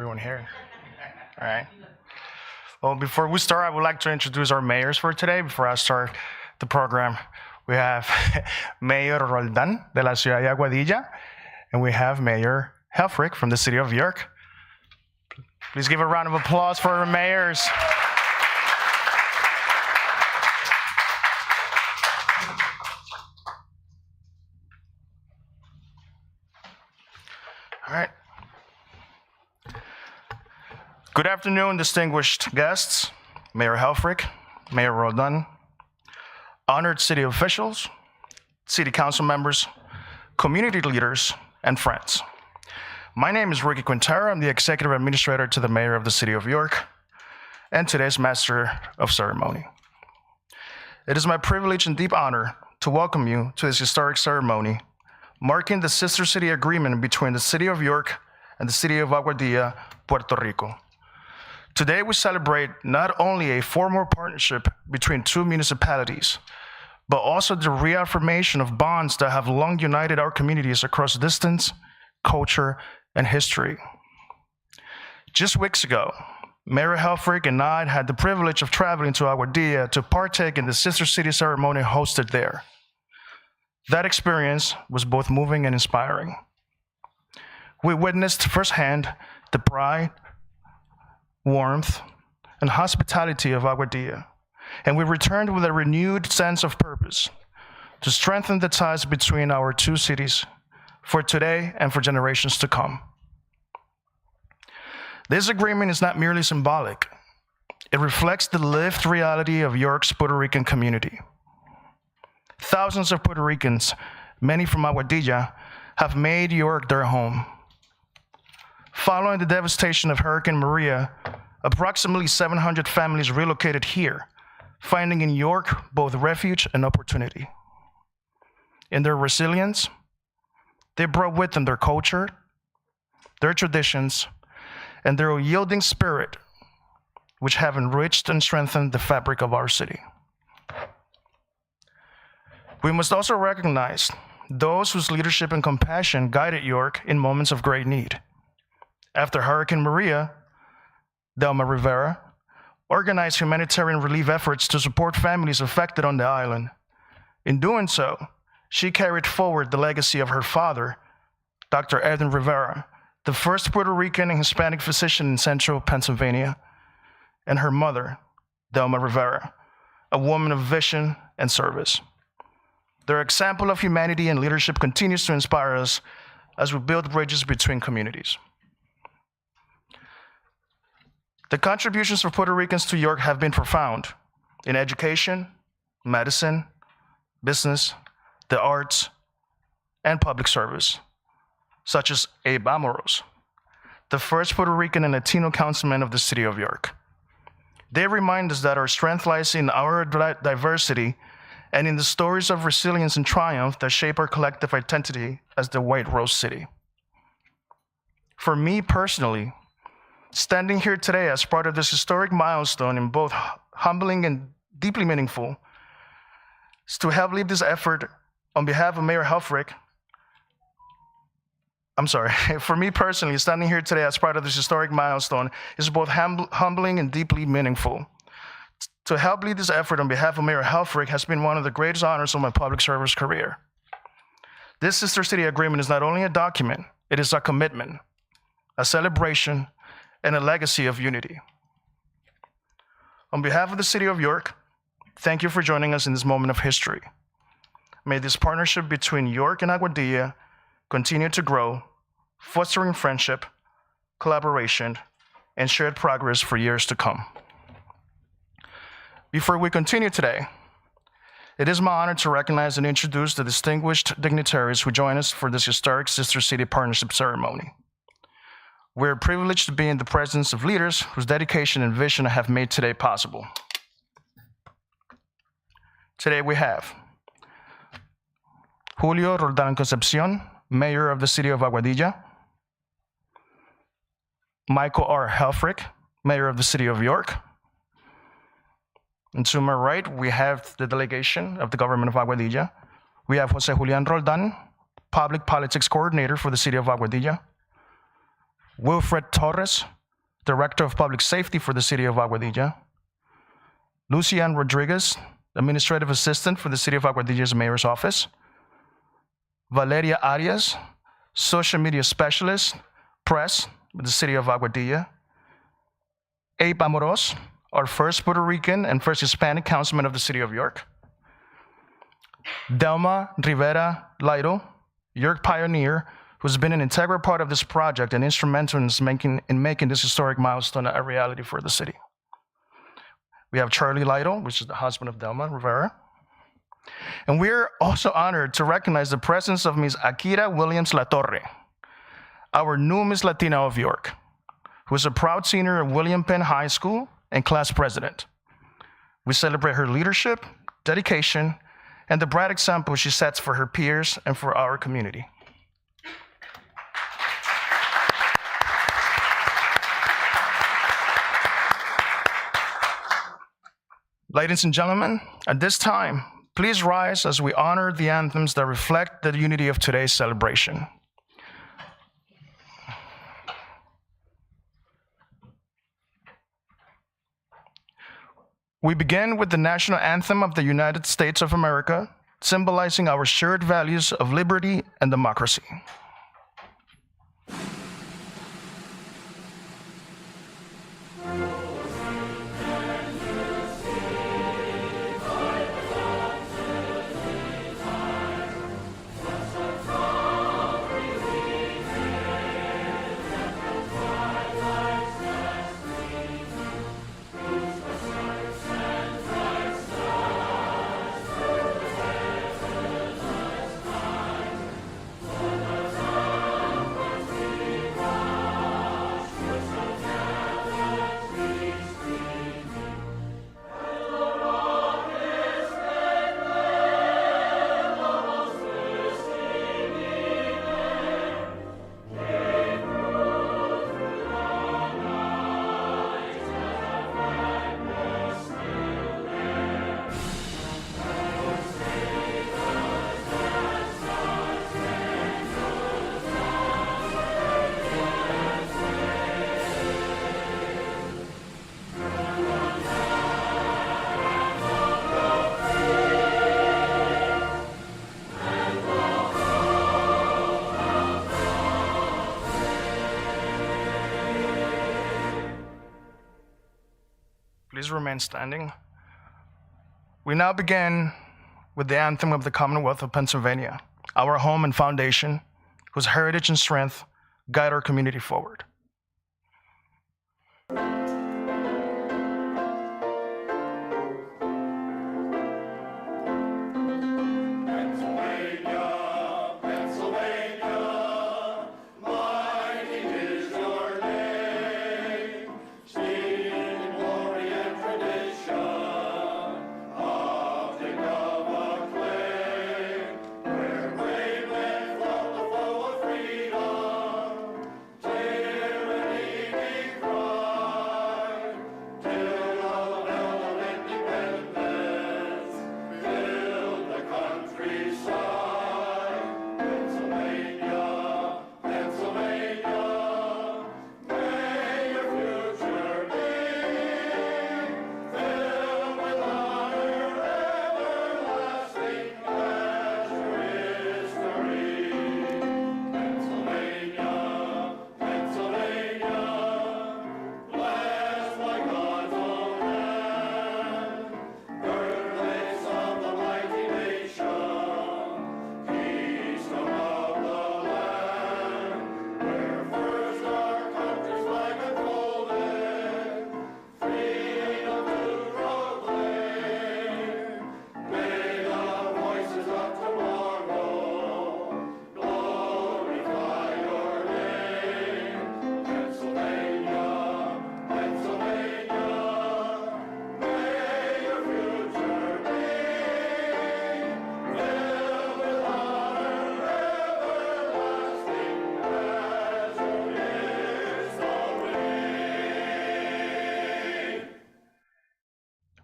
Everyone here. All right. Well, before we start, I would like to introduce our mayors for today. Before I start the program, we have Mayor Roldan de la Ciudad de Aguadilla, and we have Mayor Helfrich from the city of York. Please give a round of applause for our mayors. All right. Good afternoon, distinguished guests, Mayor Helfrich, Mayor Roldan, honored city officials, city council members, community leaders, and friends. My name is Ricky Quintero. I'm the executive administrator to the mayor of the city of York and today's master of ceremony. It is my privilege and deep honor to welcome you to this historic ceremony, marking the sister city agreement between the city of York and the city of Aguadilla, Puerto Rico. Today, we celebrate not only a formal partnership between two municipalities, but also the reaffirmation of bonds that have long united our communities across distance, culture, and history. Just weeks ago, Mayor Helfrich and I had the privilege of traveling to Aguadilla to partake in the Sister City ceremony hosted there. That experience was both moving and inspiring. We witnessed firsthand the pride, warmth, and hospitality of Aguadilla, and we returned with a renewed sense of purpose to strengthen the ties between our two cities for today and for generations to come. This agreement is not merely symbolic. It reflects the lived reality of York's Puerto Rican community. Thousands of Puerto Ricans, many from Aguadilla, have made York their home. Following the devastation of Hurricane Maria, approximately 700 families relocated here, finding in York both refuge and opportunity. In their resilience, they brought with them their culture, their traditions, and their unyielding spirit, which have enriched and strengthened the fabric of our city. We must also recognize those whose leadership and compassion guided York in moments of great need. After Hurricane Maria, Delma Rivera organized humanitarian relief efforts to support families affected on the island. In doing so, she carried forward the legacy of her father, Dr. Edwin Rivera, the first Puerto Rican and Hispanic physician in central Pennsylvania, and her mother, Delma Rivera, a woman of vision and service. Their example of humanity and leadership continues to inspire us as we build bridges between communities. The contributions of Puerto Ricans to York have been profound in education, medicine, business, the arts, and public service, such as Abe Amoros, the first Puerto Rican and Latino councilman of the city of York. They remind us that our strength lies in our diversity and in the stories of resilience and triumph that shape our collective identity as the White Rose City. For me personally, standing here today as part of this historic milestone in both humbling and deeply meaningful is to help lead this effort on behalf of Mayor Helfrich. For me personally, standing here today as part of this historic milestone is both humbling and deeply meaningful. To help lead this effort on behalf of Mayor Helfrich has been one of the greatest honors of my public service career. This Sister City Agreement is not only a document, it is a commitment, a celebration, and a legacy of unity. On behalf of the city of York, thank you for joining us in this moment of history. May this partnership between York and Aguadilla continue to grow, fostering friendship, collaboration, and shared progress for years to come. Before we continue today, it is my honor to recognize and introduce the distinguished dignitaries who join us for this historic Sister City Partnership ceremony. We're privileged to be in the presence of leaders whose dedication and vision have made today possible. Today we have Julio Roldan Concepcion, Mayor of the city of Aguadilla; Michael R. Helfrich, Mayor of the city of York; and to my right, we have the delegation of the government of Aguadilla. We have Jose Julian Roldan, Public Politics Coordinator for the city of Aguadilla. Wilfred Torres, Director of Public Safety for the City of Aguadilla. Lucian Rodriguez, Administrative Assistant for the City of Aguadilla's Mayor's Office. Valeria Arias, Social Media Specialist, Press with the City of Aguadilla. Abe Amoros, our first Puerto Rican and first Hispanic councilman of the City of York. Delma Rivera Lairo, York pioneer, who's been an integral part of this project and instrumental in making this historic milestone a reality for the city. We have Charlie Lairo, which is the husband of Delma Rivera. And we're also honored to recognize the presence of Ms. Akira Williams Latorre, our new Miss Latina of York, who is a proud senior at William Penn High School and class president. We celebrate her leadership, dedication, and the bright example she sets for her peers and for our community. Ladies and gentlemen, at this time, please rise as we honor the anthems that reflect the unity of today's celebration. We begin with the national anthem of the United States of America, symbolizing our shared values of liberty and democracy. Please remain standing. We now begin with the anthem of the Commonwealth of Pennsylvania, our home and foundation, whose heritage and strength guide our community forward.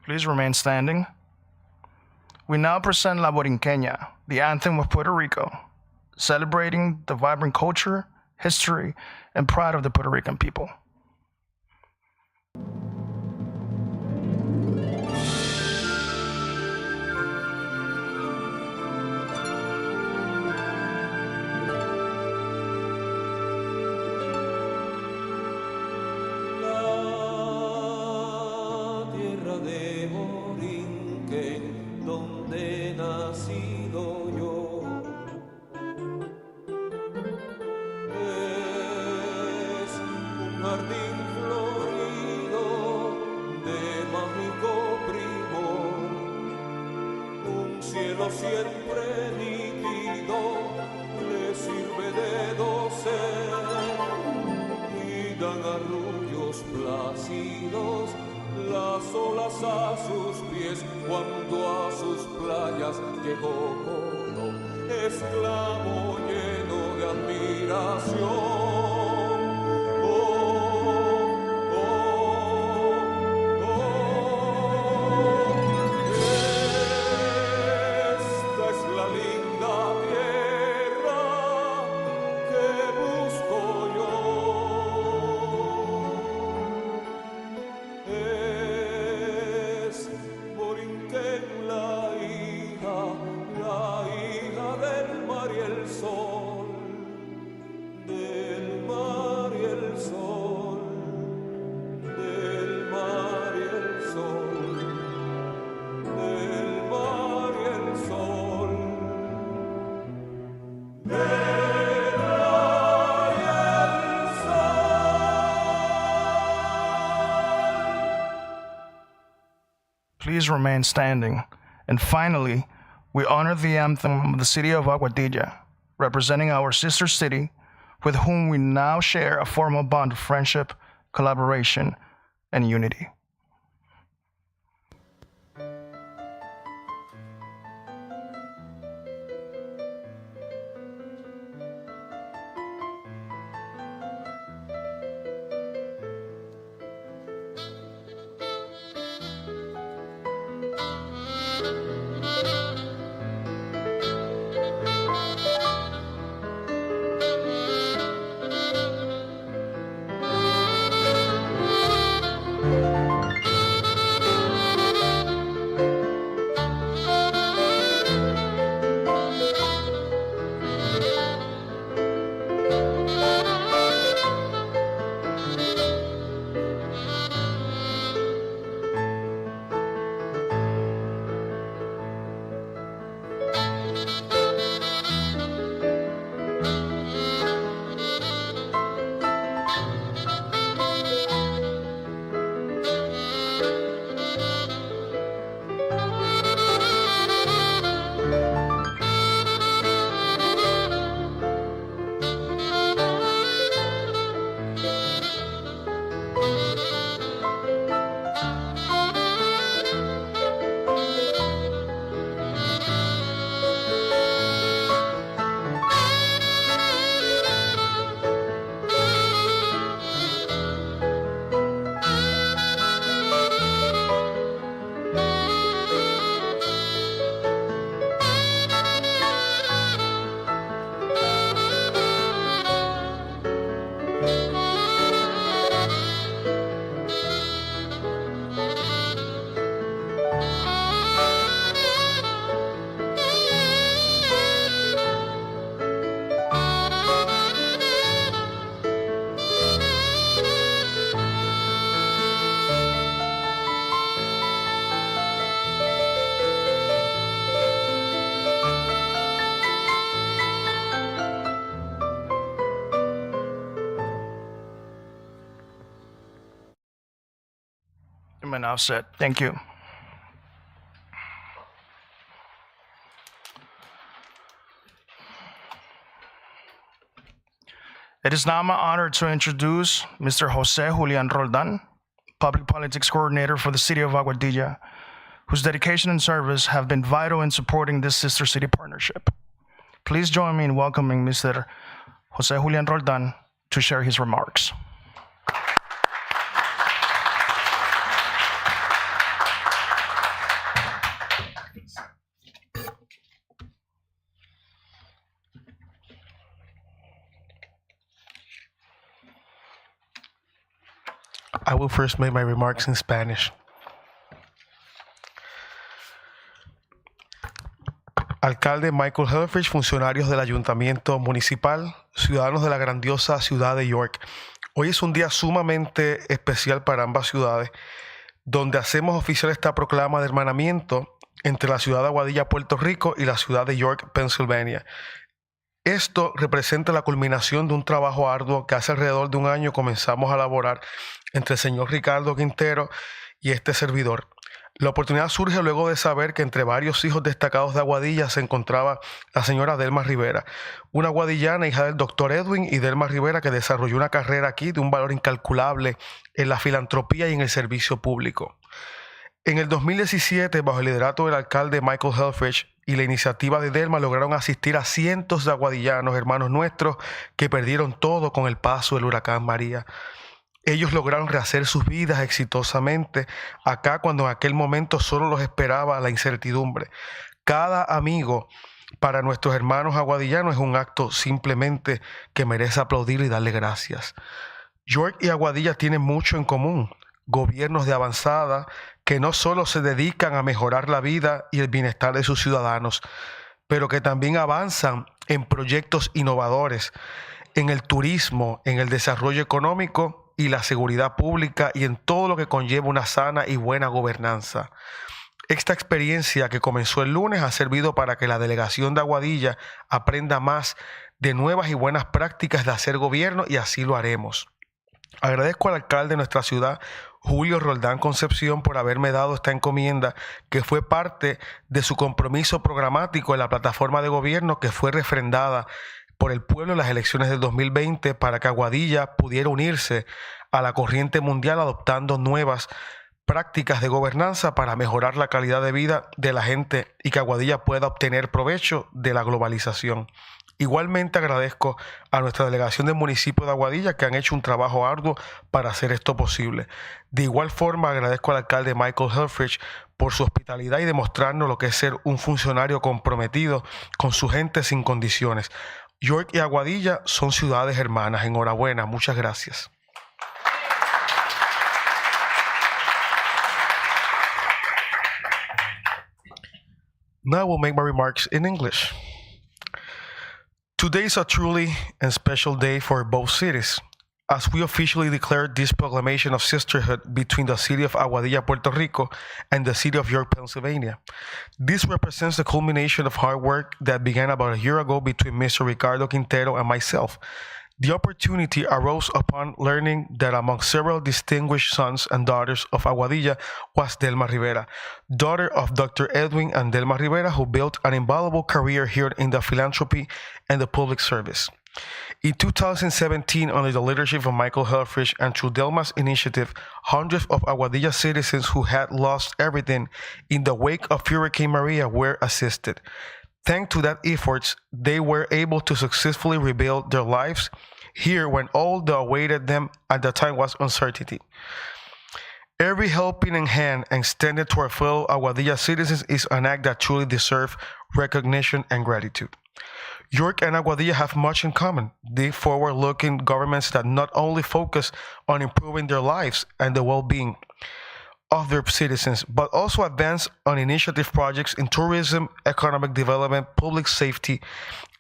Please remain standing. We now present La Borinqueña, the anthem of Puerto Rico, celebrating the vibrant culture history, and pride of the Puerto Rican people. Donde he nacido yo, es un jardín florido de mágico primor, un cielo siempre nítido le sirve de dosel y dan arrullos plácidos las olas a sus pies cuando a sus playas llegó Colón, esclavo lleno de admiración. Oh, oh, oh, esta es la linda tierra que busco yo. Please remain standing. And finally, we honor the anthem of the city of Aguadilla, representing our sister city, with whom we now share a formal bond of friendship, collaboration, and unity. You may now sit. Thank you. It is now my honor to introduce Mr. Jose Julian Roldan, Public Politics Coordinator for the City of Aguadilla, whose dedication and service have been vital in supporting this sister city partnership. Please join me in welcoming Mr. Jose Julian Roldan to share his remarks. I will first make my remarks in Spanish. Alcalde Michael Helfrich, funcionarios del Ayuntamiento Municipal, ciudadanos de la grandiosa ciudad de York. Hoy es un día sumamente especial para ambas ciudades, donde hacemos oficial esta proclama de hermanamiento entre la ciudad de Aguadilla, Puerto Rico, y la ciudad de York, Pensilvania. Esto representa la culminación de un trabajo arduo que hace alrededor de un año comenzamos a elaborar entre el señor Ricardo Quintero y este servidor. La oportunidad surge luego de saber que entre varios hijos destacados de Aguadilla se encontraba la señora Delma Rivera, una aguadillana hija del doctor Edwin y Delma Rivera, que desarrolló una carrera aquí de un valor incalculable en la filantropía y en el servicio público. En el 2017, bajo el liderato del alcalde Michael Helfrich y la iniciativa de Delma, lograron asistir a cientos de aguadillanos, hermanos nuestros, que perdieron todo con el paso del huracán María. Ellos lograron rehacer sus vidas exitosamente acá cuando en aquel momento solo los esperaba la incertidumbre. Cada amigo para nuestros hermanos aguadillanos es un acto simplemente que merece aplaudir y darle gracias. York y Aguadilla tienen mucho en común. Gobiernos de avanzada que no solo se dedican a mejorar la vida y el bienestar de sus ciudadanos, pero que también avanzan en proyectos innovadores, en el turismo, en el desarrollo económico y la seguridad pública y en todo lo que conlleva una sana y buena gobernanza. Esta experiencia que comenzó el lunes ha servido para que la delegación de Aguadilla aprenda más de nuevas y buenas prácticas de hacer gobierno, y así lo haremos. Agradezco al alcalde de nuestra ciudad, Julio Roldán Concepción, por haberme dado esta encomienda, que fue parte de su compromiso programático en la plataforma de gobierno que fue refrendada por el pueblo en las elecciones del 2020 para que Aguadilla pudiera unirse a la corriente mundial adoptando nuevas prácticas de gobernanza para mejorar la calidad de vida de la gente y que Aguadilla pueda obtener provecho de la globalización. Igualmente agradezco a nuestra delegación del municipio de Aguadilla, que han hecho un trabajo arduo para hacer esto posible. De igual forma agradezco al alcalde Michael Helfrich por su hospitalidad y demostrarnos lo que es ser un funcionario comprometido con su gente sin condiciones. York y Aguadilla son ciudades hermanas. Enhorabuena, muchas gracias. Now I will make my remarks in English. Today is a truly and special day for both cities, as we officially declare this proclamation of sisterhood between the city of Aguadilla, Puerto Rico, and the city of York, Pennsylvania. This represents the culmination of hard work that began about a year ago between Mr. Ricardo Quintero and myself. The opportunity arose upon learning that among several distinguished sons and daughters of Aguadilla was Delma Rivera, daughter of Dr. Edwin and Delma Rivera, who built an invaluable career here in the philanthropy and the public service. In 2017, under the leadership of Michael Helfrich and through Delma's initiative, hundreds of Aguadilla citizens who had lost everything in the wake of Hurricane Maria were assisted. Thanks to that efforts, they were able to successfully rebuild their lives here when all that awaited them at the time was uncertainty. Every helping hand extended to our fellow Aguadilla citizens is an act that truly deserves recognition and gratitude. York and Aguadilla have much in common. They forward-looking governments that not only focus on improving their lives and the well-being of their citizens, but also advance on initiative projects in tourism, economic development, public safety,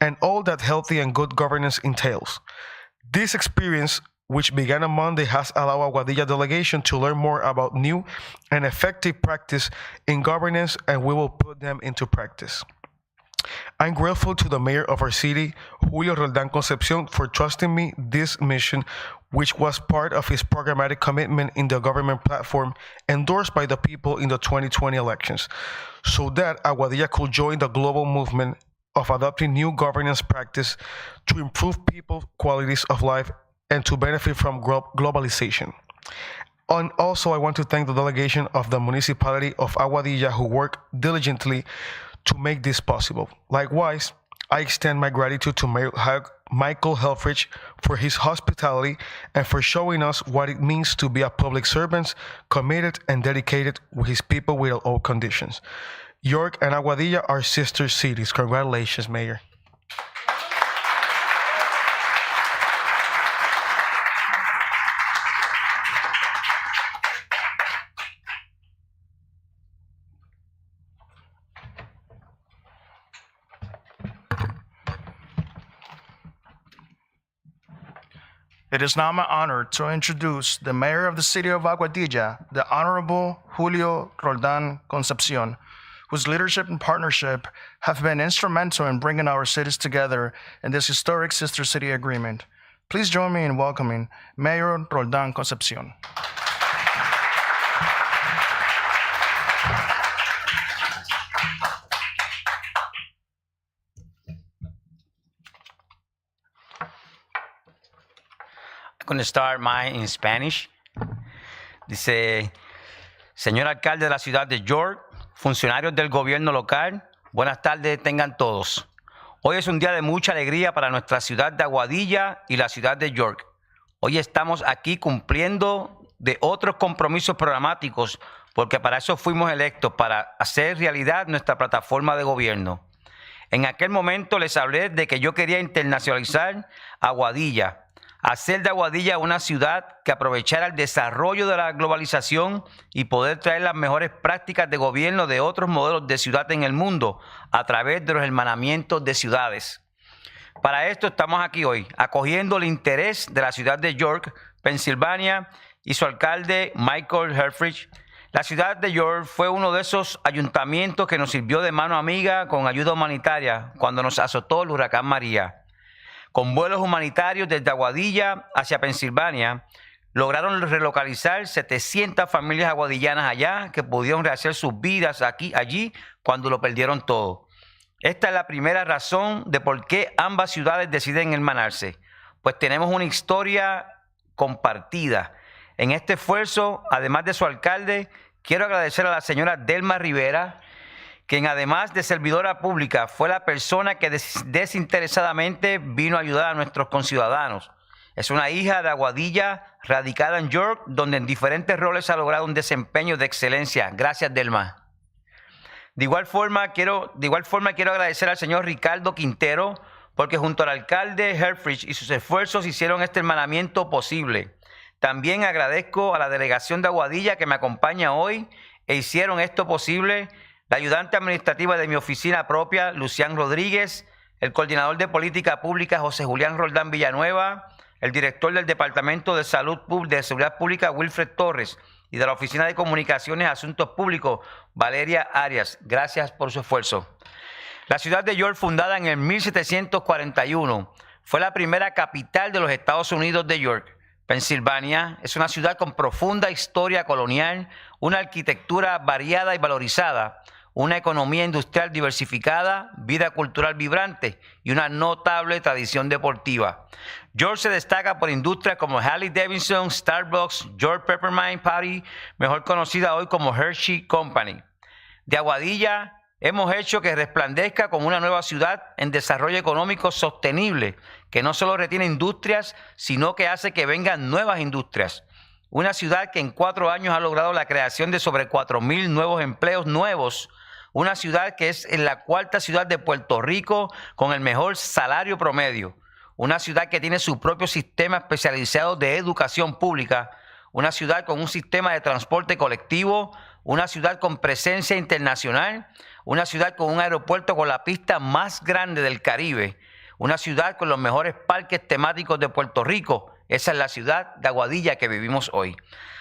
and all that healthy and good governance entails. This experience, which began on Monday, has allowed Aguadilla delegation to learn more about new and effective practice in governance, and we will put them into practice. I'm grateful to the mayor of our city, Julio Roldán Concepción, for trusting me this mission, which was part of his programmatic commitment in the government platform endorsed by the people in the 2020 elections, so that Aguadilla could join the global movement of adopting new governance practice to improve people's qualities of life and to benefit from globalization. And also, I want to thank the delegation of the municipality of Aguadilla who worked diligently to make this possible. Likewise, I extend my gratitude to Michael Helfrich for his hospitality and for showing us what it means to be a public servant, committed and dedicated with his people with all conditions. York and Aguadilla are sister cities. Congratulations, Mayor. It is now my honor to introduce the mayor of the city of Aguadilla, the Honorable Julio Roldan Concepcion, whose leadership and partnership have been instrumental in bringing our cities together in this historic sister city agreement. Please join me in welcoming Mayor Roldan Concepcion. I'm going to start mine in Spanish. Dice, señor alcalde de la ciudad de York, funcionarios del gobierno local, buenas tardes tengan todos. Hoy es un día de mucha alegría para nuestra ciudad de Aguadilla y la ciudad de York. Hoy estamos aquí cumpliendo de otros compromisos programáticos porque para eso fuimos electos, para hacer realidad nuestra plataforma de gobierno. En aquel momento les hablé de que yo quería internacionalizar Aguadilla, hacer de Aguadilla una ciudad que aprovechara el desarrollo de la globalización y poder traer las mejores prácticas de gobierno de otros modelos de ciudad en el mundo a través de los hermanamientos de ciudades. Para esto estamos aquí hoy, acogiendo el interés de la ciudad de York, Pensilvania, y su alcalde Michael Helfrich. La ciudad de York fue uno de esos ayuntamientos que nos sirvió de mano amiga con ayuda humanitaria cuando nos azotó el huracán María. Con vuelos humanitarios desde Aguadilla hacia Pensilvania, lograron relocalizar 700 familias aguadillanas allá que pudieron rehacer sus vidas allí cuando lo perdieron todo. Esta es la primera razón de por qué ambas ciudades deciden hermanarse, pues tenemos una historia compartida. En este esfuerzo, además de su alcalde, quiero agradecer a la señora Delma Rivera, quien además de servidora pública fue la persona que desinteresadamente vino a ayudar a nuestros conciudadanos. Es una hija de Aguadilla, radicada en York, donde en diferentes roles ha logrado un desempeño de excelencia. Gracias, Delma. De igual forma quiero agradecer al señor Ricardo Quintero, porque junto al alcalde Helfrich y sus esfuerzos hicieron este hermanamiento posible. También agradezco a la delegación de Aguadilla que me acompaña hoy e hicieron esto posible. La ayudante administrativa de mi oficina propia, Lucián Rodríguez, el coordinador de política pública, José Julián Roldán Villanueva, el director del Departamento de Seguridad Pública, Wilfred Torres, y de la Oficina de Comunicaciones y Asuntos Públicos, Valeria Arias. Gracias por su esfuerzo. La ciudad de York, fundada en el 1741, fue la primera capital de los Estados Unidos de York. Pensilvania es una ciudad con profunda historia colonial, una arquitectura variada y valorizada, una economía industrial diversificada, vida cultural vibrante y una notable tradición deportiva. York se destaca por industrias como Harley Davidson, Starbucks, York Peppermint Patty, mejor conocida hoy como Hershey Company. De Aguadilla hemos hecho que resplandezca como una nueva ciudad en desarrollo económico sostenible, que no solo retiene industrias, sino que hace que vengan nuevas industrias. Una ciudad que en 4 años ha logrado la creación de sobre 4,000 nuevos empleos nuevos. Una ciudad que es la 4ª ciudad de Puerto Rico con el mejor salario promedio. Una ciudad que tiene su propio sistema especializado de educación pública. Una ciudad con un sistema de transporte colectivo. Una ciudad con presencia internacional. Una ciudad con un aeropuerto con la pista más grande del Caribe. Una ciudad con los mejores parques temáticos de Puerto Rico. Esa es la ciudad de Aguadilla que vivimos hoy.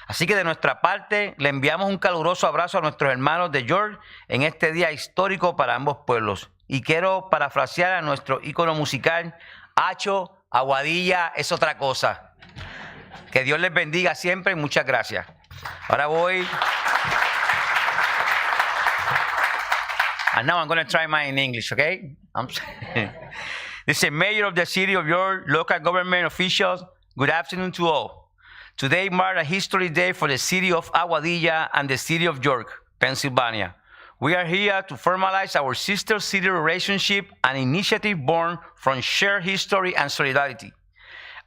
Así que de nuestra parte le enviamos un caluroso abrazo a nuestros hermanos de York en este día histórico para ambos pueblos. Y quiero parafrasear a nuestro ícono musical, Hacho, Aguadilla es otra cosa. Que Dios les bendiga siempre y muchas gracias. Ahora voy. And now I'm going to try mine in English, okay? This is Mayor of the City of York, local government officials. Good afternoon to all. Today marks a history day for the city of Aguadilla and the city of York, Pennsylvania. We are here to formalize our sister city relationship, an initiative born from shared history and solidarity.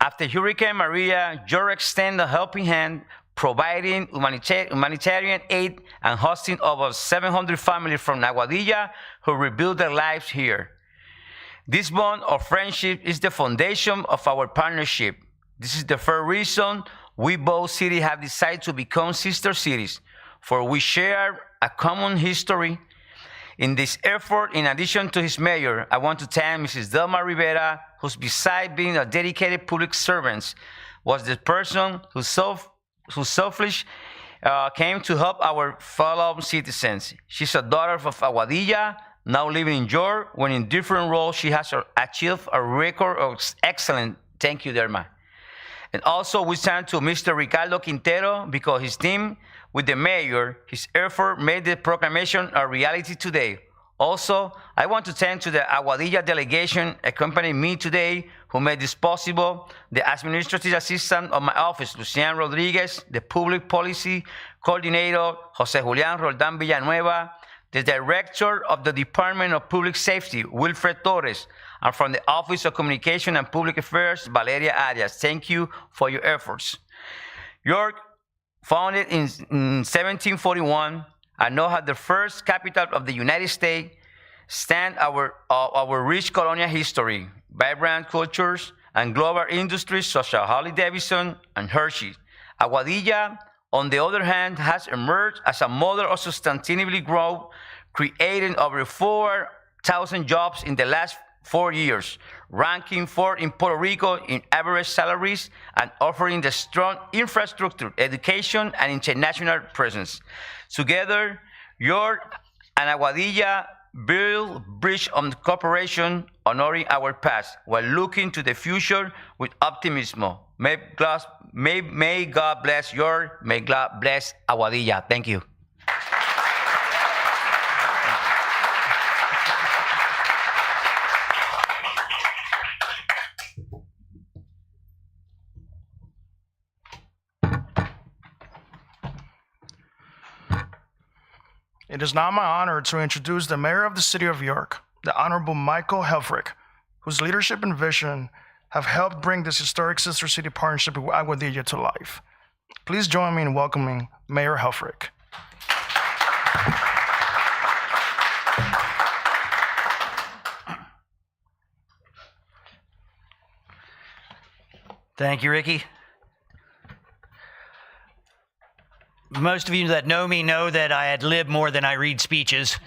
After Hurricane Maria, York extended a helping hand, providing humanitarian aid and hosting over 700 families from Aguadilla who rebuilt their lives here. This bond of friendship is the foundation of our partnership. This is the first reason we both cities have decided to become sister cities, for we share a common history. In this effort, in addition to his mayor, I want to thank Mrs. Delma Rivera, who's beside being a dedicated public servant, was the person who selfish came to help our fellow citizens. She's a daughter of Aguadilla, now living in York, when in different roles she has achieved a record of excellence. Thank you, Derma. And also we stand to Mr. Ricardo Quintero because his team with the mayor, his effort made the proclamation a reality today. Also, I want to thank to the Aguadilla delegation accompanying me today who made this possible, the administrative assistant of my office, Lucian Rodriguez, the public policy coordinator, Jose Julian Roldan Villanueva, the director of the Department of Public Safety, Wilfred Torres, and from the Office of Communication and Public Affairs, Valeria Arias. Thank you for your efforts. York, founded in 1741, and now had the first capital of the United States, stand our rich colonial history, vibrant cultures, and global industries such as Harley-Davidson and Hershey. Aguadilla, on the other hand, has emerged as a model of sustainability growth, creating over 4,000 jobs in the last 4 years, ranking fourth in Puerto Rico in average salaries and offering the strong infrastructure, education, and international presence. Together, York and Aguadilla build bridge on cooperation, honoring our past, while looking to the future with optimism. May God bless York, may God bless Aguadilla. Thank you. It is now my honor to introduce the Mayor of the City of York, the Honorable Michael Helfrich, whose leadership and vision have helped bring this historic sister city partnership with Aguadilla to life. Please join me in welcoming Mayor Helfrich. Thank you, Ricky. Most of you that know me know that I ad-lib more than I read speeches.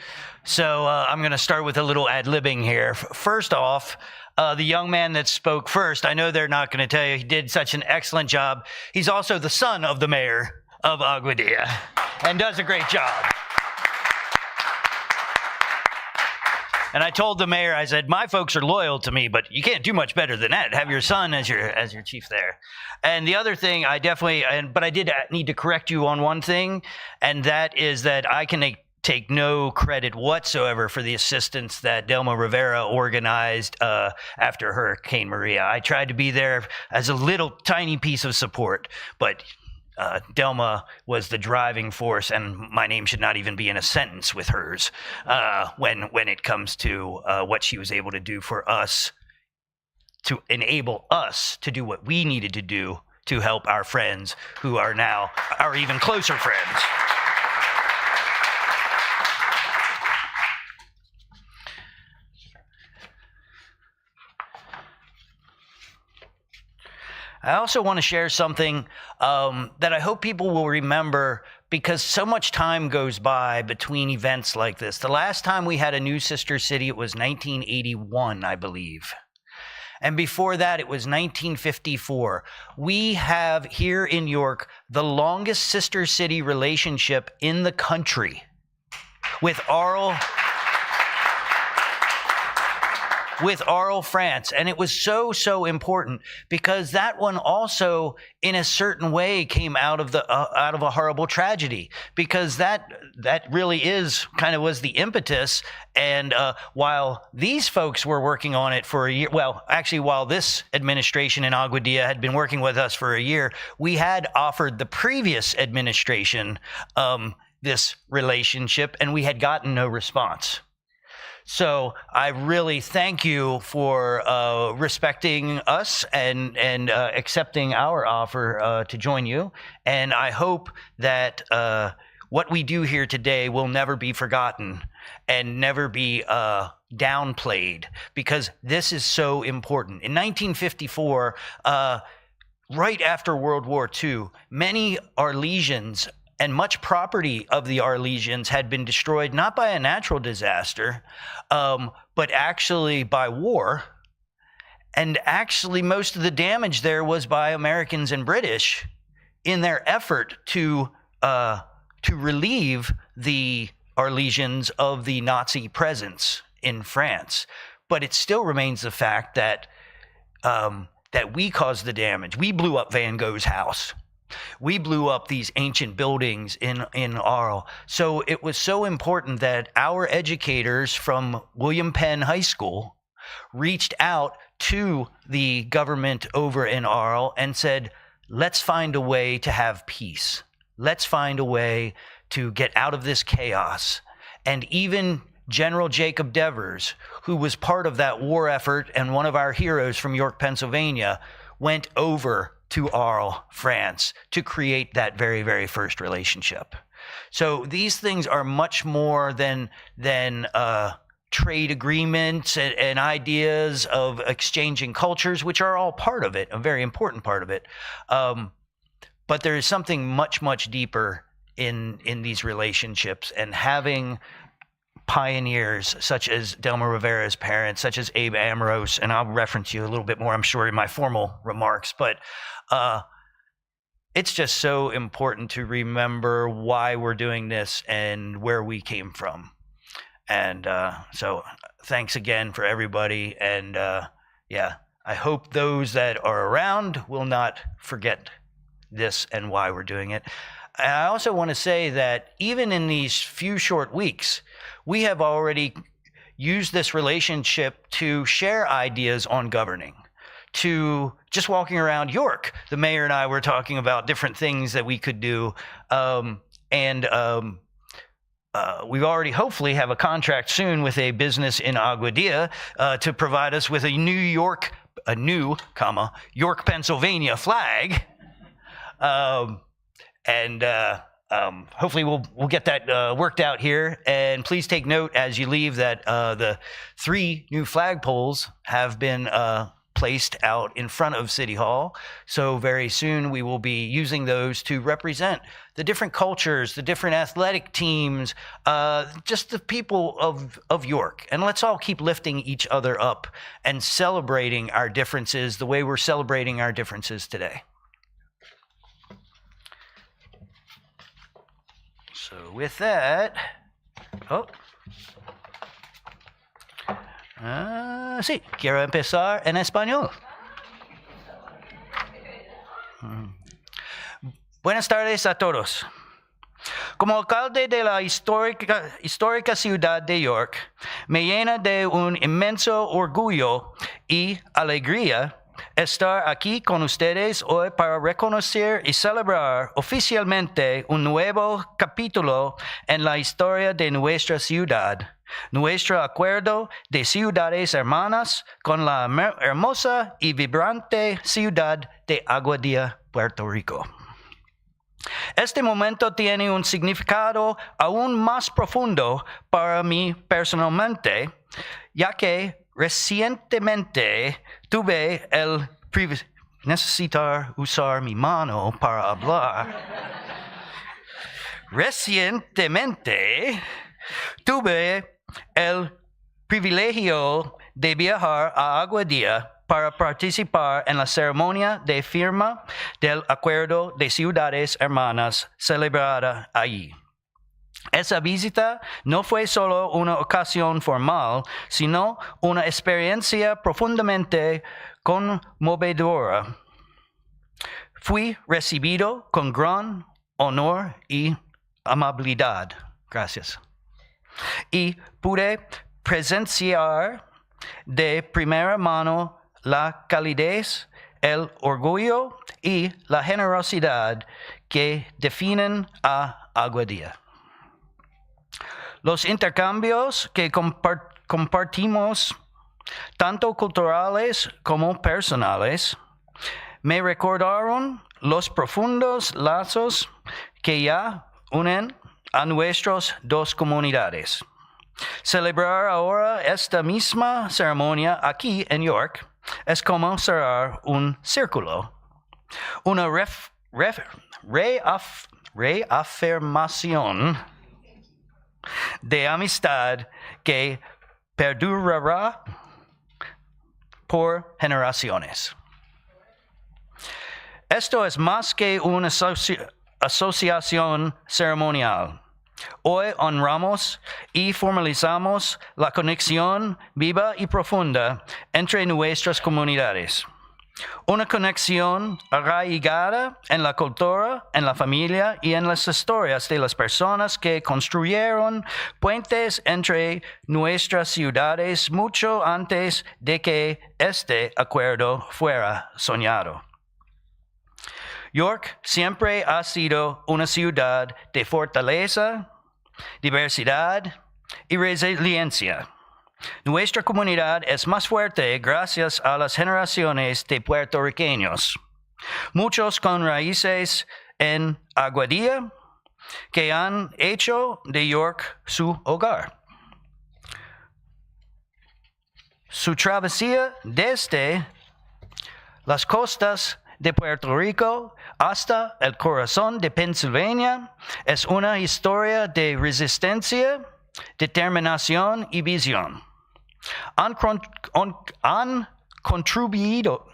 So I'm going to start with a little ad-libbing here. First off, the young man that spoke first, I know they're not going to tell you he did such an excellent job. He's also the son of the mayor of Aguadilla and does a great job. And I told the mayor, I said, my folks are loyal to me, but you can't do much better than that. Have your son as your chief there. And the other thing, I did need to correct you on one thing, and that is that I can take no credit whatsoever for the assistance that Delma Rivera organized after Hurricane Maria. I tried to be there as a little tiny piece of support, but Delma was the driving force, and my name should not even be in a sentence with hers when it comes to what she was able to do for us, to enable us to do what we needed to do to help our friends who are now our even closer friends. I also want to share something that I hope people will remember, because so much time goes by between events like this. The last time we had a new sister city, it was 1981, I believe. And before that, it was 1954. We have here in York the longest sister city relationship in the country with Arles, France. And it was so important because that one also, in a certain way, came out of a horrible tragedy, because that really was the impetus. And while these folks were working on it for a year, well, actually, while this administration in Aguadilla had been working with us for a year, we had offered the previous administration this relationship, and we had gotten no response. So I really thank you for respecting us and accepting our offer to join you. And I hope that what we do here today will never be forgotten and never be downplayed, because this is so important. In 1954, right after World War II, many Arlesians and much property of the Arlesians had been destroyed, not by a natural disaster, but actually by war. And actually, most of the damage there was by Americans and British in their effort to relieve the Arlesians of the Nazi presence in France. But it still remains the fact that that we caused the damage. We blew up Van Gogh's house. We blew up these ancient buildings in Arles. So it was so important that our educators from William Penn High School reached out to the government over in Arles and said, let's find a way to have peace. Let's find a way to get out of this chaos. And even General Jacob Devers, who was part of that war effort and one of our heroes from York, Pennsylvania, went over to Arles, France, to create that very, very first relationship. So these things are much more than trade agreements and ideas of exchanging cultures, which are all part of it, a very important part of it. But there is something much, much deeper in these relationships, and having pioneers such as Delma Rivera's parents, such as Abe Ambrose, and I'll reference you a little bit more, I'm sure, in my formal remarks, but it's just so important to remember why we're doing this and where we came from. And so thanks again for everybody. And yeah, I hope those that are around will not forget this and why we're doing it. And I also want to say that even in these few short weeks, we have already used this relationship to share ideas on governing, to just walking around York. The mayor and I were talking about different things that we could do. We already hopefully have a contract soon with a business in Aguadilla to provide us with a York, Pennsylvania flag. Hopefully we'll get that worked out here. And please take note as you leave that the 3 new flagpoles have been placed out in front of City Hall. So very soon we will be using those to represent the different cultures, the different athletic teams, just the people of York. And let's all keep lifting each other up and celebrating our differences the way we're celebrating our differences today. So with that, sí, quiero empezar en español. Buenas tardes a todos. Como alcalde de la histórica ciudad de York, me llena de un inmenso orgullo y alegría estar aquí con ustedes hoy para reconocer y celebrar oficialmente un nuevo capítulo en la historia de nuestra ciudad, nuestro acuerdo de ciudades hermanas con la hermosa y vibrante ciudad de Aguadilla, Puerto Rico. Este momento tiene un significado aún más profundo para mí personalmente, ya que recientemente tuve el privilegio, necesitar usar mi mano para hablar. Recientemente tuve el privilegio de viajar a Aguadilla para participar en la ceremonia de firma del Acuerdo de Ciudades Hermanas celebrada allí. Esa visita no fue solo una ocasión formal, sino una experiencia profundamente conmovedora. Fui recibido con gran honor y amabilidad. Gracias. Y pude presenciar de primera mano la calidez, el orgullo y la generosidad que definen a Aguadilla. Los intercambios que compartimos, tanto culturales como personales, me recordaron los profundos lazos que ya unen a nuestras dos comunidades. Celebrar ahora esta misma ceremonia aquí en York es como cerrar un círculo, una reafirmación de amistad que perdurará por generaciones. Esto es más que una asociación ceremonial. Hoy honramos y formalizamos la conexión viva y profunda entre nuestras comunidades. Una conexión arraigada en la cultura, en la familia y en las historias de las personas que construyeron puentes entre nuestras ciudades mucho antes de que este acuerdo fuera soñado. York siempre ha sido una ciudad de fortaleza, diversidad y resiliencia. Nuestra comunidad es más fuerte gracias a las generaciones de puertorriqueños, muchos con raíces en Aguadilla, que han hecho de York su hogar. Su travesía desde las costas de Puerto Rico hasta el corazón de Pennsylvania es una historia de resistencia, determinación y visión. Han contribuido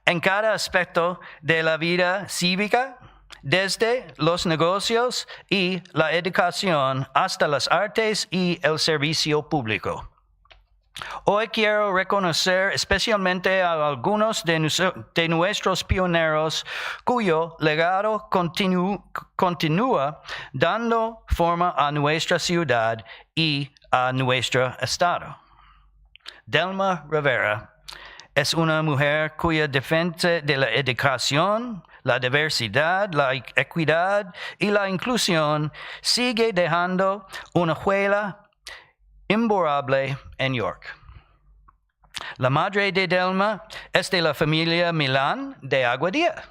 en cada aspecto de la vida cívica, desde los negocios y la educación hasta las artes y el servicio público. Hoy quiero reconocer especialmente a algunos de nuestros pioneros cuyo legado continúa dando forma a nuestra ciudad y a nuestro estado. Delma Rivera es una mujer cuya defensa de la educación, la diversidad, la equidad y la inclusión sigue dejando una huella imborrable en York. La madre de Delma es de la familia Milán de Aguadilla.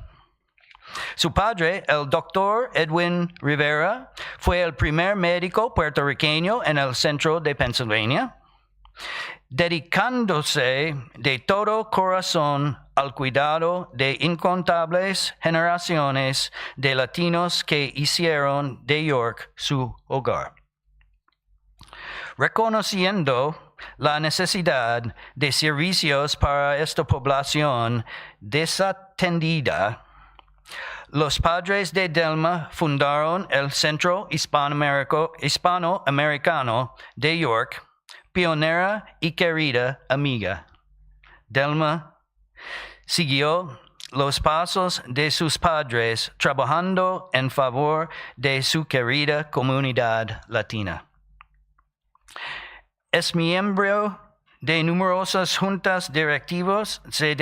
Su padre, el doctor Edwin Rivera, fue el primer médico puertorriqueño en el centro de Pennsylvania, dedicándose de todo corazón al cuidado de incontables generaciones de latinos que hicieron de York su hogar. Reconociendo la necesidad de servicios para esta población desatendida, los padres de Delma fundaron el Centro Hispanoamericano de York, pionera y querida amiga. Delma siguió los pasos de sus padres trabajando en favor de su querida comunidad latina. Es miembro de numerosas juntas directivas, se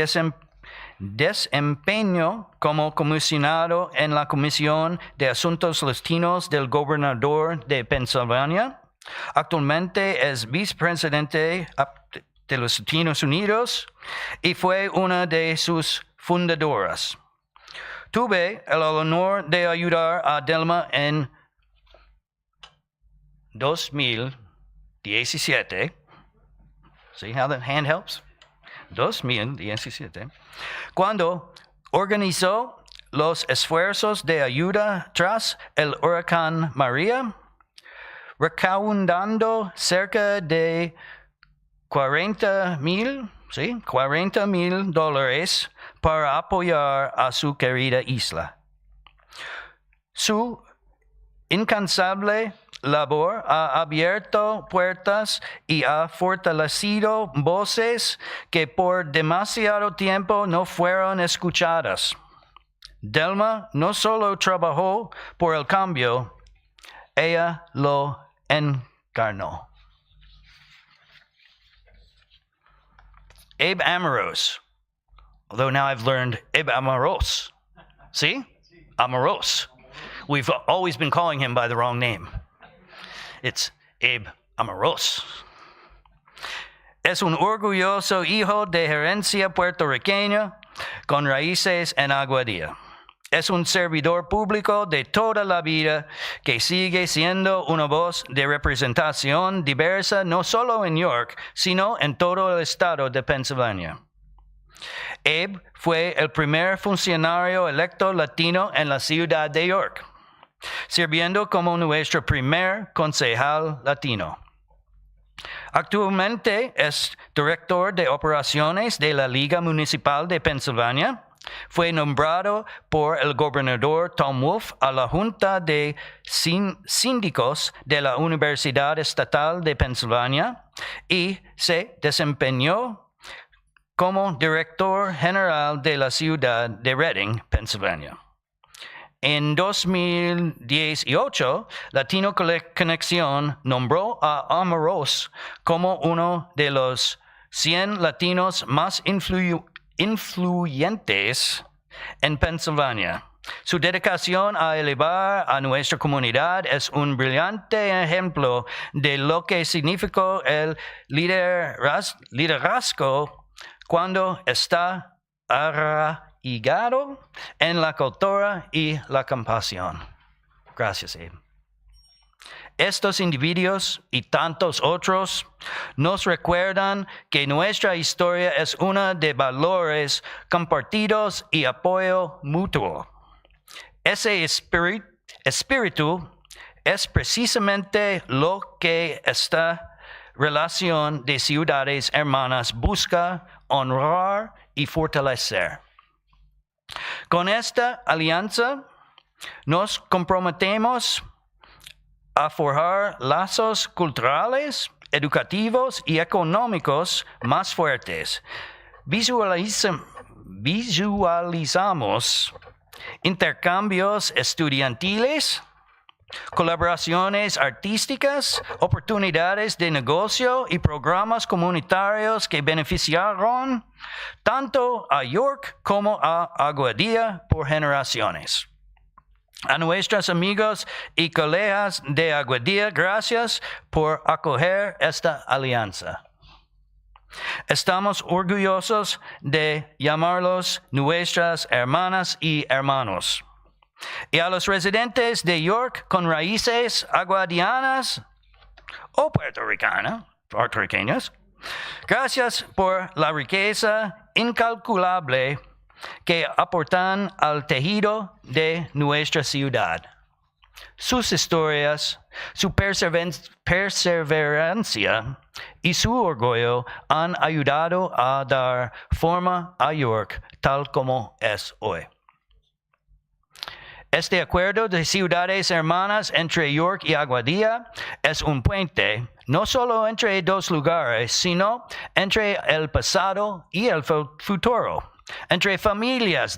desempeñó como comisionado en la Comisión de Asuntos Latinos del Gobernador de Pennsylvania. Actualmente es vicepresidente de los Estados Unidos y fue una de sus fundadoras. Tuve el honor de ayudar a Delma en 2017. See how the hand helps? 2017. Cuando organizó los esfuerzos de ayuda tras el huracán María, recaudando cerca de $40,000 para apoyar a su querida isla. Su incansable labor ha abierto puertas y ha fortalecido voces que por demasiado tiempo no fueron escuchadas. Delma no solo trabajó por el cambio, ella lo encarnó. Abe Amoros, although now I've learned Abe Amoros. See? Amoros. We've always been calling him by the wrong name. It's Abe Amoros. Es un orgulloso hijo de herencia puertorriqueña con raíces en Aguadilla. Es un servidor público de toda la vida que sigue siendo una voz de representación diversa no solo en York, sino en todo el estado de Pennsylvania. Abe fue el primer funcionario electo latino en la ciudad de York, sirviendo como nuestro primer concejal latino. Actualmente es director de operaciones de la Liga Municipal de Pensilvania. Fue nombrado por el gobernador Tom Wolf a la Junta de Síndicos de la Universidad Estatal de Pensilvania y se desempeñó como director general de la ciudad de Reading, Pensilvania. En 2018, Latino Conexión nombró a Amoros como uno de los 100 latinos más influyentes en Pensilvania. Su dedicación a elevar a nuestra comunidad es un brillante ejemplo de lo que significó el liderazgo cuando está arraigado en la cultura y la compasión. Gracias, Abe. Estos individuos y tantos otros nos recuerdan que nuestra historia es una de valores compartidos y apoyo mutuo. Ese espíritu es precisamente lo que esta relación de ciudades hermanas busca honrar y fortalecer. Con esta alianza nos comprometemos a forjar lazos culturales, educativos y económicos más fuertes. Visualizamos intercambios estudiantiles, colaboraciones artísticas, oportunidades de negocio y programas comunitarios que beneficiaron tanto a York como a Aguadilla por generaciones. A nuestros amigos y colegas de Aguadilla, gracias por acoger esta alianza. Estamos orgullosos de llamarlos nuestras hermanas y hermanos. Y a los residentes de York con raíces aguadianas o puertorriqueñas, gracias por la riqueza incalculable que aportan al tejido de nuestra ciudad. Sus historias, su perseverancia y su orgullo han ayudado a dar forma a York tal como es hoy. Este acuerdo de ciudades hermanas entre York y Aguadilla es un puente no solo entre dos lugares, sino entre el pasado y el futuro, entre familias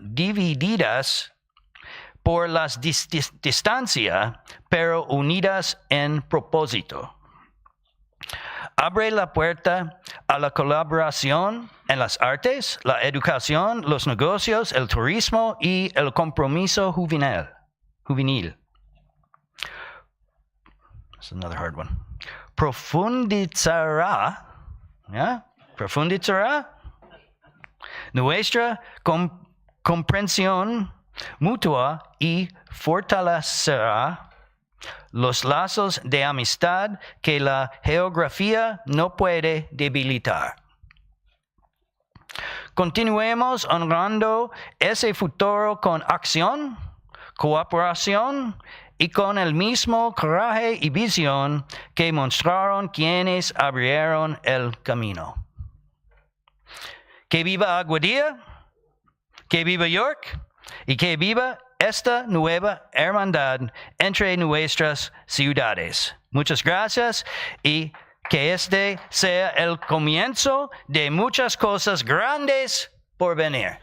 divididas por las distancia, pero unidas en propósito. Abre la puerta a la colaboración en las artes, la educación, los negocios, el turismo y el compromiso juvenil. That's another hard one. Profundizará nuestra comprensión mutua y fortalecerá los lazos de amistad que la geografía no puede debilitar. Continuemos honrando ese futuro con acción, cooperación y con el mismo coraje y visión que mostraron quienes abrieron el camino. Que viva Aguadilla, que viva York y que viva esta nueva hermandad entre nuestras ciudades. Muchas gracias y que este sea el comienzo de muchas cosas grandes por venir.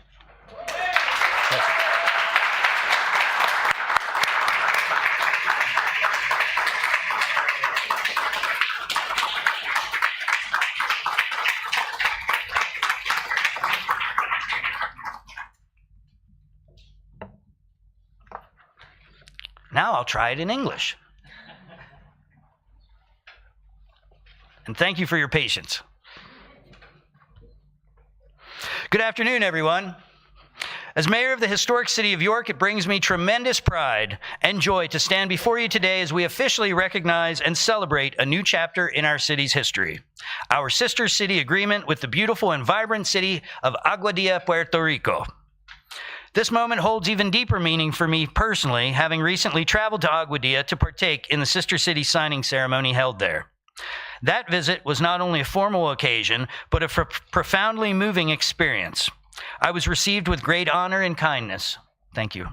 Now I'll try it in English. And thank you for your patience. Good afternoon, everyone. As mayor of the historic city of York, it brings me tremendous pride and joy to stand before you today as we officially recognize and celebrate a new chapter in our city's history, our sister city agreement with the beautiful and vibrant city of Aguadilla, Puerto Rico. This moment holds even deeper meaning for me personally, having recently traveled to Aguadilla to partake in the sister city signing ceremony held there. That visit was not only a formal occasion, but a profoundly moving experience. I was received with great honor and kindness. Thank you.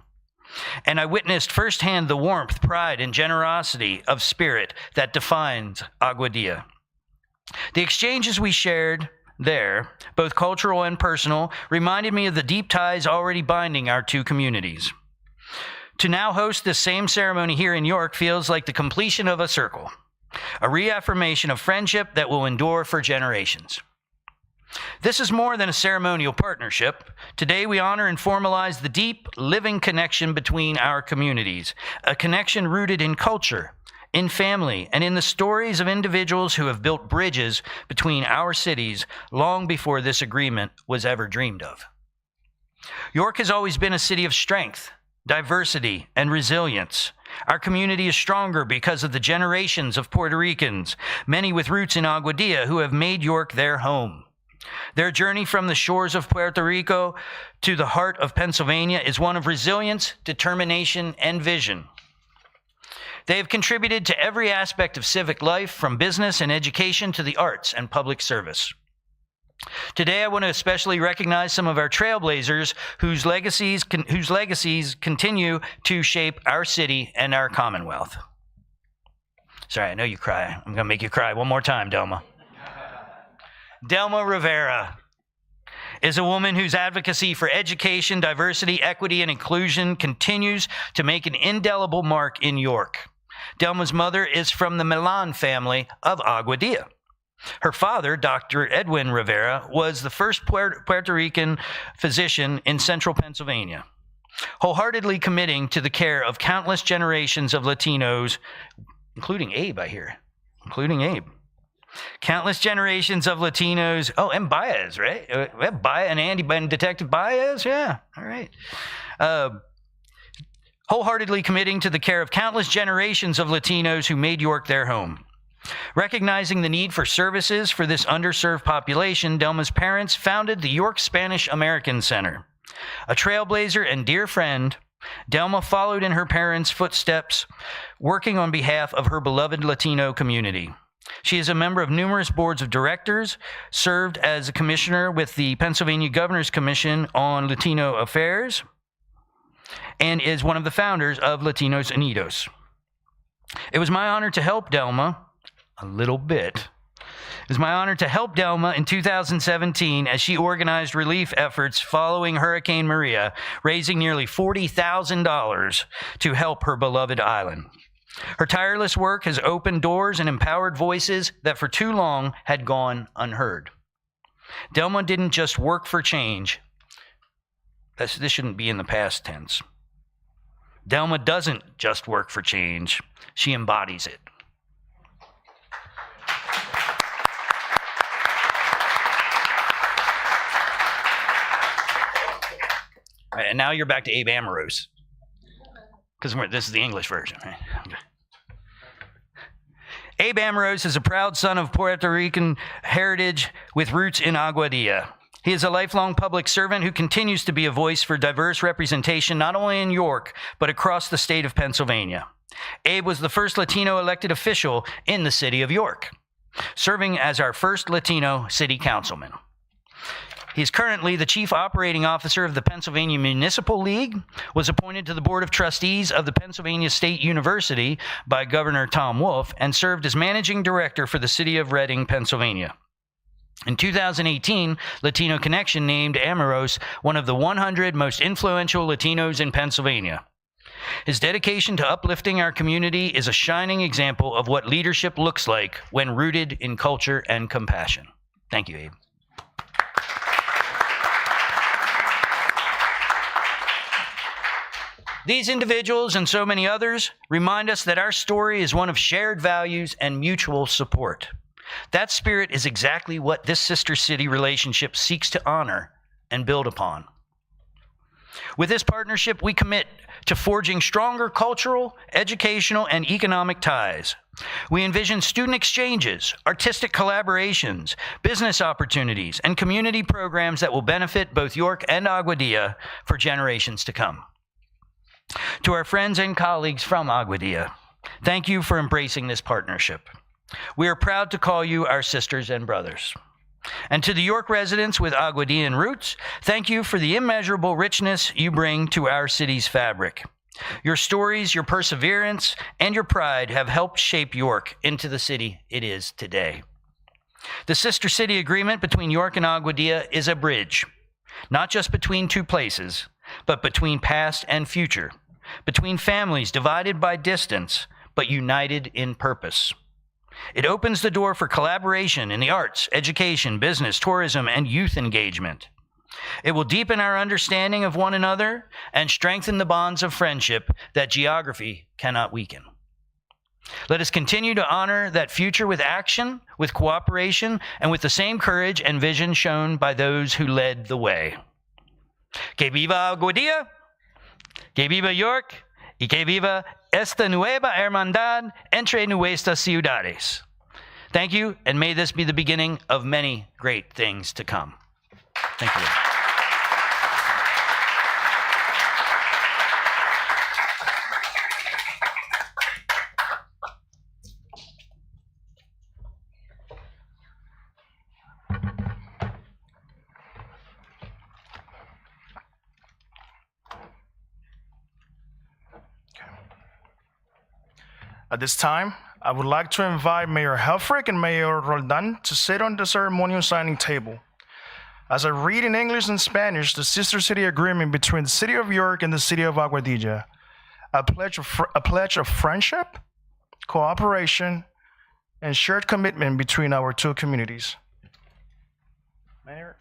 And I witnessed firsthand the warmth, pride, and generosity of spirit that defines Aguadilla. The exchanges we shared there, both cultural and personal, reminded me of the deep ties already binding our two communities. To now host this same ceremony here in York feels like the completion of a circle, a reaffirmation of friendship that will endure for generations. This is more than a ceremonial partnership. Today we honor and formalize the deep, living connection between our communities, a connection rooted in culture, in family, and in the stories of individuals who have built bridges between our cities long before this agreement was ever dreamed of. York has always been a city of strength, diversity, and resilience. Our community is stronger because of the generations of Puerto Ricans, many with roots in Aguadilla, who have made York their home. Their journey from the shores of Puerto Rico to the heart of Pennsylvania is one of resilience, determination, and vision. They have contributed to every aspect of civic life, from business and education to the arts and public service. Today, I want to especially recognize some of our trailblazers whose legacies continue to shape our city and our Commonwealth. Sorry, I know you cry. I'm going to make you cry one more time, Delma. Delma Rivera is a woman whose advocacy for education, diversity, equity, and inclusion continues to make an indelible mark in York. Delma's mother is from the Milan family of Aguadilla. Her father, Dr. Edwin Rivera, was the first Puerto Rican physician in central Pennsylvania, wholeheartedly committing to the care of countless generations of Latinos, including Abe, I hear. Including Abe. Countless generations of Latinos. Oh, and Baez, right? We have Baez and Andy and Detective Baez. Yeah, all right. Wholeheartedly committing to the care of countless generations of Latinos who made York their home. Recognizing the need for services for this underserved population, Delma's parents founded the York Spanish American Center. A trailblazer and dear friend, Delma followed in her parents' footsteps, working on behalf of her beloved Latino community. She is a member of numerous boards of directors, served as a commissioner with the Pennsylvania Governor's Commission on Latino Affairs, and is one of the founders of Latinos Unidos. It was my honor to help Delma a little bit. It was my honor to help Delma in 2017 as she organized relief efforts following Hurricane Maria, raising nearly $40,000 to help her beloved island. Her tireless work has opened doors and empowered voices that for too long had gone unheard. Delma didn't just work for change. This shouldn't be in the past tense. Delma doesn't just work for change. She embodies it. All right, and now you're back to Abe Amorose, because this is the English version, right? Okay. Abe Amorose is a proud son of Puerto Rican heritage with roots in Aguadilla. He is a lifelong public servant who continues to be a voice for diverse representation not only in York, but across the state of Pennsylvania. Abe was the first Latino elected official in the city of York, serving as our first Latino city councilman. He is currently the Chief Operating Officer of the Pennsylvania Municipal League, was appointed to the Board of Trustees of the Pennsylvania State University by Governor Tom Wolf, and served as Managing Director for the City of Reading, Pennsylvania. In 2018, Latino Connection named Amorose one of the 100 most influential Latinos in Pennsylvania. His dedication to uplifting our community is a shining example of what leadership looks like when rooted in culture and compassion. Thank you, Abe. These individuals and so many others remind us that our story is one of shared values and mutual support. That spirit is exactly what this sister city relationship seeks to honor and build upon. With this partnership, we commit to forging stronger cultural, educational, and economic ties. We envision student exchanges, artistic collaborations, business opportunities, and community programs that will benefit both York and Aguadilla for generations to come. To our friends and colleagues from Aguadilla, thank you for embracing this partnership. We are proud to call you our sisters and brothers. And to the York residents with Aguadillan roots, thank you for the immeasurable richness you bring to our city's fabric. Your stories, your perseverance, and your pride have helped shape York into the city it is today. The Sister City Agreement between York and Aguadilla is a bridge, not just between two places, but between past and future, between families divided by distance, but united in purpose. It opens the door for collaboration in the arts, education, business, tourism, and youth engagement. It will deepen our understanding of one another and strengthen the bonds of friendship that geography cannot weaken. Let us continue to honor that future with action, with cooperation, and with the same courage and vision shown by those who led the way. Que viva Aguadilla, que viva York, y que viva esta nueva hermandad entre nuestras ciudades. Thank you, and may this be the beginning of many great things to come. Thank you. At this time, I would like to invite Mayor Helfrich and Mayor Roldan to sit on the ceremonial signing table. As I read in English and Spanish the Sister City Agreement between the City of York and the City of Aguadilla, a pledge of friendship, cooperation, and shared commitment between our two communities. Mayor.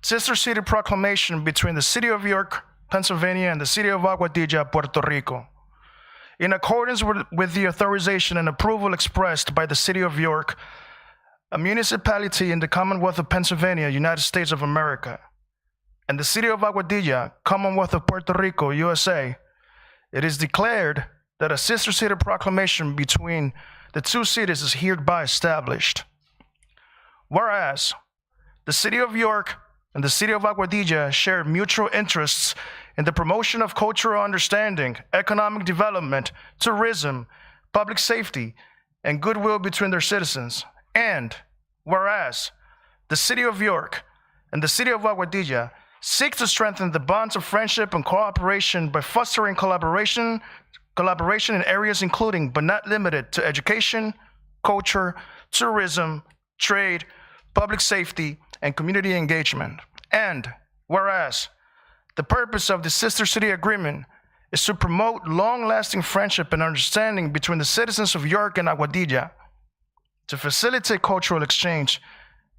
Sister City Proclamation between the City of York, Pennsylvania, and the City of Aguadilla, Puerto Rico. In accordance with the authorization and approval expressed by the City of York, a municipality in the Commonwealth of Pennsylvania, United States of America, and the City of Aguadilla, Commonwealth of Puerto Rico, USA, it is declared that a Sister City Proclamation between the two cities is hereby established. Whereas, the City of York and the City of Aguadilla share mutual interests in the promotion of cultural understanding, economic development, tourism, public safety, and goodwill between their citizens. And whereas the City of York and the City of Aguadilla seek to strengthen the bonds of friendship and cooperation by fostering collaboration in areas including but not limited to education, culture, tourism, trade, public safety, and community engagement. And whereas the purpose of the Sister City Agreement is to promote long-lasting friendship and understanding between the citizens of York and Aguadilla, to facilitate cultural exchange,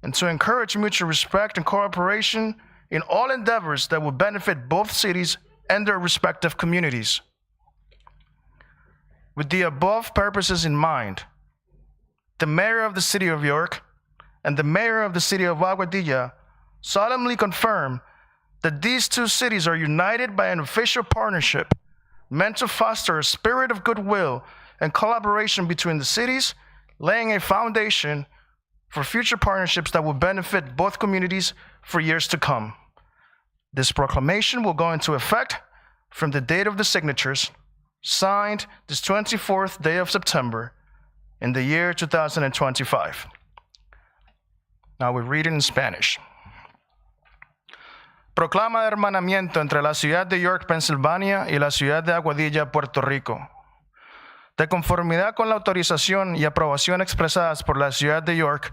and to encourage mutual respect and cooperation in all endeavors that will benefit both cities and their respective communities. With the above purposes in mind, the Mayor of the City of York and the Mayor of the City of Aguadilla solemnly confirm that these two cities are united by an official partnership meant to foster a spirit of goodwill and collaboration between the cities, laying a foundation for future partnerships that will benefit both communities for years to come. This proclamation will go into effect from the date of the signatures, signed this 24th day of September in the year 2025. Now we read it in Spanish. Proclama de hermanamiento entre la ciudad de York, Pensilvania, y la ciudad de Aguadilla, Puerto Rico. De conformidad con la autorización y aprobación expresadas por la ciudad de York,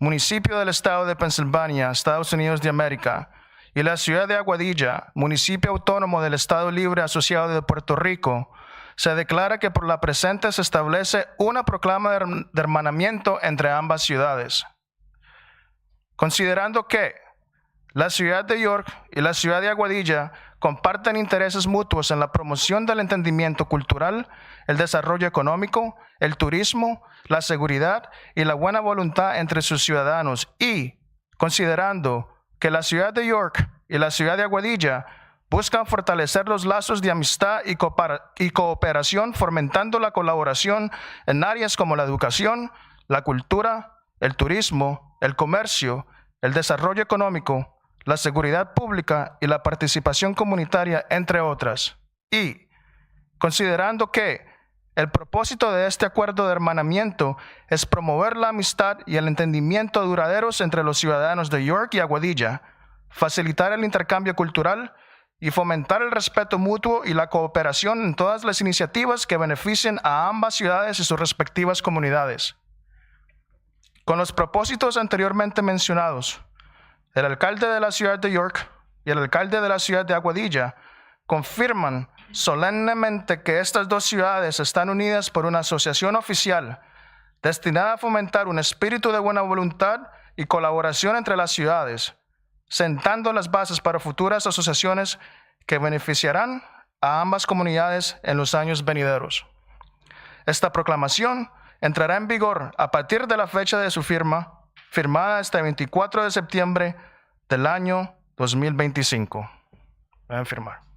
municipio del estado de Pensilvania, Estados Unidos de América, y la ciudad de Aguadilla, municipio autónomo del Estado Libre Asociado de Puerto Rico, se declara que por la presente se establece una proclama de hermanamiento entre ambas ciudades. Considerando que la ciudad de York y la ciudad de Aguadilla comparten intereses mutuos en la promoción del entendimiento cultural, el desarrollo económico, el turismo, la seguridad y la buena voluntad entre sus ciudadanos, y considerando que la ciudad de York y la ciudad de Aguadilla buscan fortalecer los lazos de amistad y cooperación, fomentando la colaboración en áreas como la educación, la cultura, el turismo, el comercio, el desarrollo económico, la seguridad pública y la participación comunitaria, entre otras. Y, considerando que el propósito de este acuerdo de hermanamiento es promover la amistad y el entendimiento duraderos entre los ciudadanos de York y Aguadilla, facilitar el intercambio cultural y fomentar el respeto mutuo y la cooperación en todas las iniciativas que beneficien a ambas ciudades y sus respectivas comunidades. Con los propósitos anteriormente mencionados, el alcalde de la ciudad de York y el alcalde de la ciudad de Aguadilla confirman solemnemente que estas dos ciudades están unidas por una asociación oficial destinada a fomentar un espíritu de buena voluntad y colaboración entre las ciudades, sentando las bases para futuras asociaciones que beneficiarán a ambas comunidades en los años venideros. Esta proclamación entrará en vigor a partir de la fecha de su firma, firmada este 24 de septiembre del año 2025. Pueden firmar.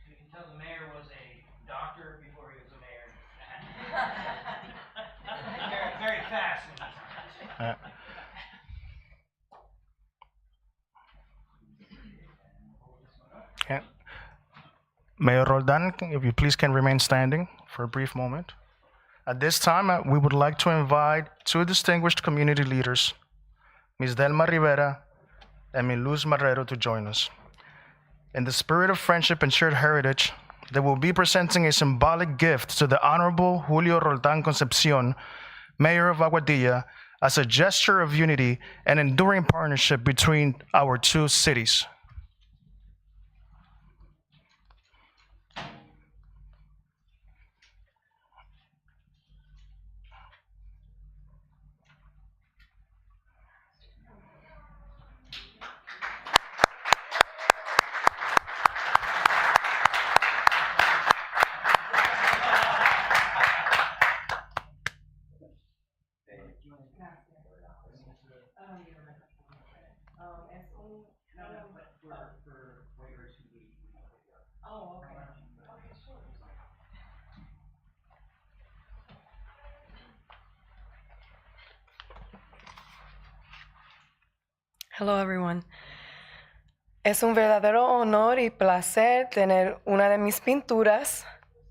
You can tell the mayor was a doctor before he was a mayor. very fast. Okay. Mayor Roldan, if you please can remain standing for a brief moment. At this time, we would like to invite two distinguished community leaders, Ms. Delma Rivera and Ms. Luz Marrero, to join us. In the spirit of friendship and shared heritage, they will be presenting a symbolic gift to the Honorable Julio Roldan Concepcion, Mayor of Aguadilla, as a gesture of unity and enduring partnership between our two cities. Hello, everyone. Es un verdadero honor y placer tener una de mis pinturas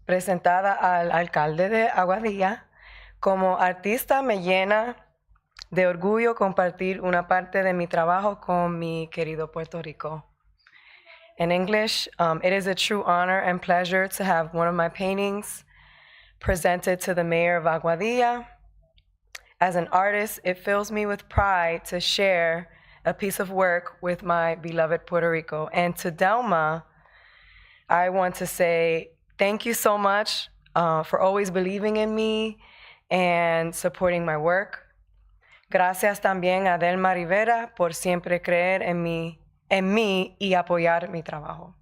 presentada al alcalde de Aguadilla. Como artista me llena de orgullo compartir una parte de mi trabajo con mi querido Puerto Rico. In English, it is a true honor and pleasure to have one of my paintings presented to the mayor of Aguadilla. As an artist, it fills me with pride to share a piece of work with my beloved Puerto Rico. And to Delma, I want to say thank you so much for always believing in me and supporting my work. Gracias también a Delma Rivera por siempre creer en mí y apoyar mi trabajo.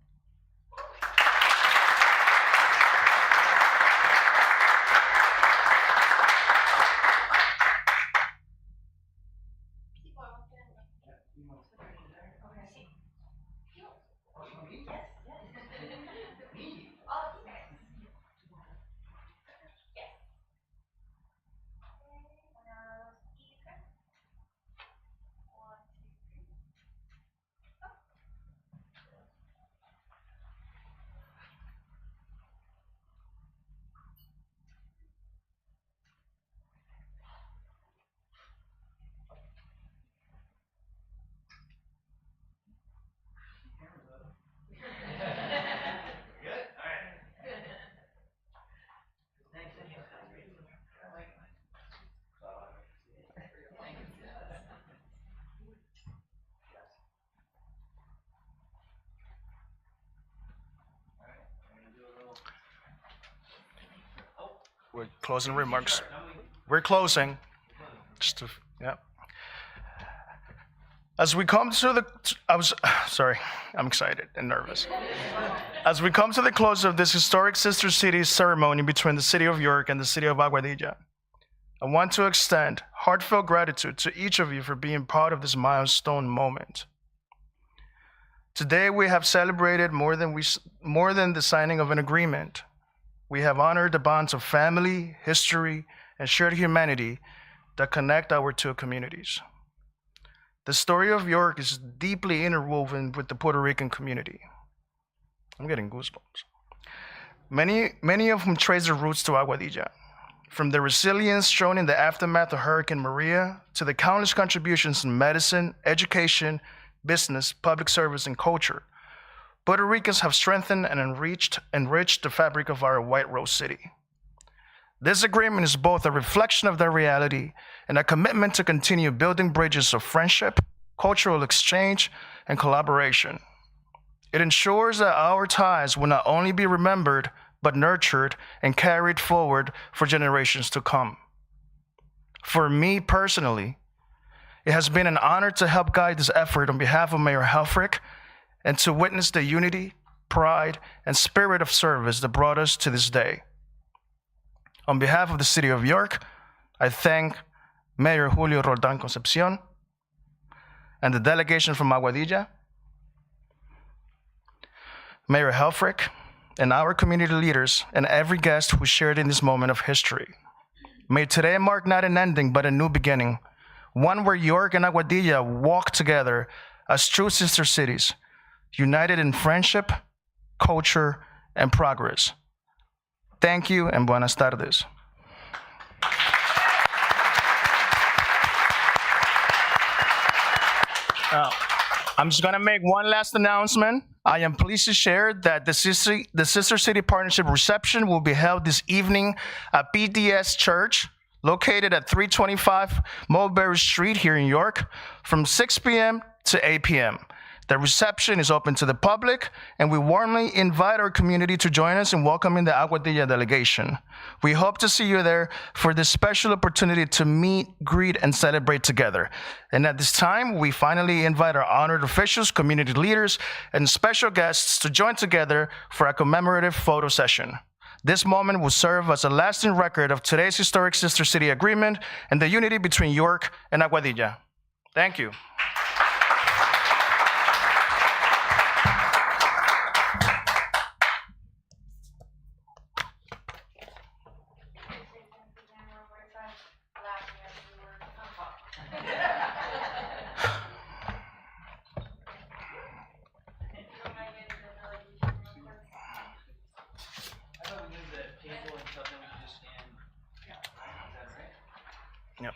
with closing remarks. We're closing. Yeah. As we come to the, sorry, I'm excited and nervous. As we come to the close of this historic Sister Cities ceremony between the city of York and the city of Aguadilla, I want to extend heartfelt gratitude to each of you for being part of this milestone moment. Today, we have celebrated more than the signing of an agreement. We have honored the bonds of family, history, and shared humanity that connect our two communities. The story of York is deeply interwoven with the Puerto Rican community. I'm getting goosebumps. Many of whom trace their roots to Aguadilla. From the resilience shown in the aftermath of Hurricane Maria to the countless contributions in medicine, education, business, public service, and culture, Puerto Ricans have strengthened and enriched the fabric of our White Rose City. This agreement is both a reflection of their reality and a commitment to continue building bridges of friendship, cultural exchange, and collaboration. It ensures that our ties will not only be remembered, but nurtured and carried forward for generations to come. For me personally, it has been an honor to help guide this effort on behalf of Mayor Helfrich and to witness the unity, pride, and spirit of service that brought us to this day. On behalf of the City of York, I thank Mayor Julio Roldan Concepcion and the delegation from Aguadilla, Mayor Helfrich, and our community leaders and every guest who shared in this moment of history. May today mark not an ending, but a new beginning, one where York and Aguadilla walk together as true sister cities, united in friendship, culture, and progress. Thank you and buenas tardes. I'm just gonna make one last announcement. I am pleased to share that the Sister City Partnership reception will be held this evening at PDS Church, located at 325 Mulberry Street here in York, from 6 p.m. to 8 p.m. The reception is open to the public, and we warmly invite our community to join us in welcoming the Aguadilla delegation. We hope to see you there for this special opportunity to meet, greet, and celebrate together. And at this time, we finally invite our honored officials, community leaders, and special guests to join together for a commemorative photo session. This moment will serve as a lasting record of today's historic Sister City Agreement and the unity between York and Aguadilla. Thank you. Yep.